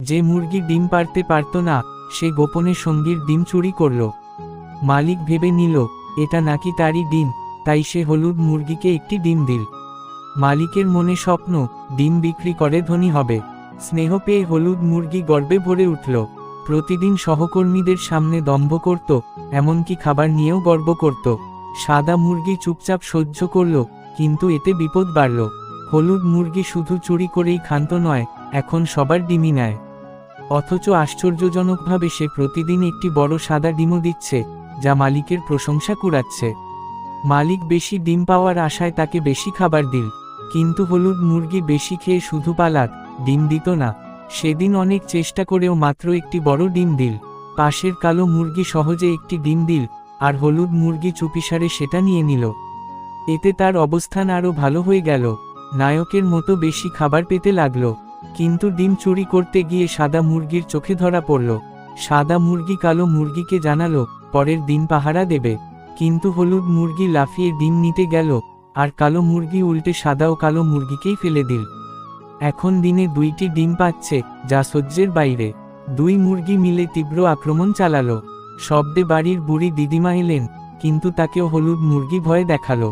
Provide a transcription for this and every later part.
যে মুরগি ডিম পারতে পারত না সে গোপনে সঙ্গীর ডিম চুরি করল। মালিক ভেবে নিল এটা নাকি তারই ডিম, তাই সে হলুদ মুরগিকে একটি ডিম দিল। মালিকের মনে স্বপ্ন ডিম বিক্রি করে ধনী হবে। স্নেহ পেয়ে হলুদ মুরগি গর্বে ভরে উঠল। প্রতিদিন সহকর্মীদের সামনে দম্ভ করত, এমনকি খাবার নিয়েও গর্ব করত। সাদা মুরগি চুপচাপ সহ্য করল, কিন্তু এতে বিপদ বাড়ল। হলুদ মুরগি শুধু চুরি করেই ক্ষান্ত নয়, এখন সবার ডিমই নেয়। অথচ আশ্চর্যজনকভাবে সে প্রতিদিন একটি বড় সাদা ডিমও দিচ্ছে, যা মালিকের প্রশংসা কুড়াচ্ছে। মালিক বেশি ডিম পাওয়ার আশায় তাকে বেশি খাবার দিল, কিন্তু হলুদ মুরগি বেশি খেয়ে শুধু পালাত, ডিম দিত না। সেদিন অনেক চেষ্টা করেও মাত্র একটি বড় ডিম দিল। পাশের কালো মুরগি সহজে একটি ডিম দিল, আর হলুদ মুরগি চুপিসারে সেটা নিয়ে নিল। এতে তার অবস্থান আরও ভালো হয়ে গেল, নায়কের মতো বেশি খাবার পেতে লাগল। কিন্তু ডিম চুরি করতে গিয়ে সাদা মুরগির চোখে ধরা পড়ল। সাদা মুরগি কালো মুরগিকে জানালো পরের দিন পাহারা দেবে, কিন্তু হলুদ মুরগি লাফিয়ে ডিম নিতে গেল, আর কালো মুরগি উল্টে সাদা ও কালো মুরগিকেই ফেলে দিল। এখন দিনে 2টি ডিম পাচ্ছে, যা সহ্যের বাইরে। 2 মুরগি মিলে তীব্র আক্রমণ চালালো। শব্দে বাড়ির বুড়ি দিদিমা এলেন, কিন্তু তাকেও হলুদ মুরগি ভয় দেখালো।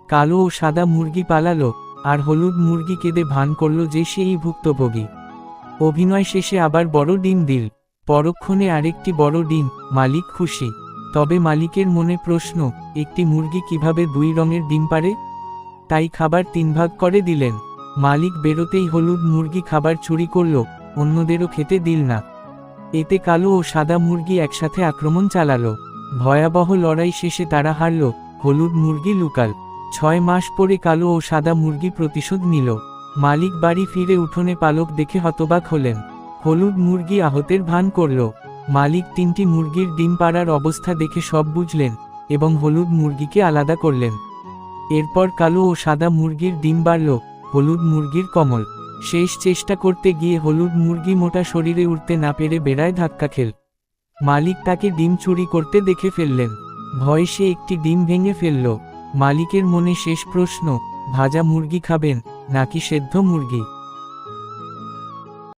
কালো ও সাদা মুরগি পালালো, আর হলুদ মুরগি কেঁদে ভান করল যে সেই ভুক্তভোগী। অভিনয় শেষে আবার বড় ডিম দিল, পরক্ষণে আরেকটি বড় ডিম। মালিক খুশি, তবে মালিকের মনে প্রশ্ন, একটি মুরগি কিভাবে 2 রঙের ডিম পারে? তাই খাবার 3 ভাগ করে দিলেন। মালিক বেরোতেই হলুদ মুরগি খাবার চুরি করল, অন্যদেরও খেতে দিল না। এতে কালো ও সাদা মুরগি একসাথে আক্রমণ চালালো। ভয়াবহ লড়াই শেষে তারা হারল, হলুদ মুরগি লুকাল। 6 মাস পরে কালো ও সাদা মুরগি প্রতিশোধ নিল। মালিক বাড়ি ফিরে উঠোনে পালক দেখে হতবাক হলেন। হলুদ মুরগি আহতের ভান করল। মালিক 3টি মুরগির ডিম পাড়ার অবস্থা দেখে সব বুঝলেন, এবং হলুদ মুরগিকে আলাদা করলেন। এরপর কালো ও সাদা মুরগির ডিম বাড়ল, হলুদ মুরগির কমল। শেষ চেষ্টা করতে গিয়ে হলুদ মুরগি মোটা শরীরে উঠতে না পেরে বেড়ায় ধাক্কা খেল। মালিক তাকে ডিম চুরি করতে দেখে ফেললেন। ভয়ে সে একটি ডিম ভেঙে ফেলল। মালিকের মনে শেষ প্রশ্ন, ভাজা মুরগি খাবেন নাকি সেদ্ধ মুরগি?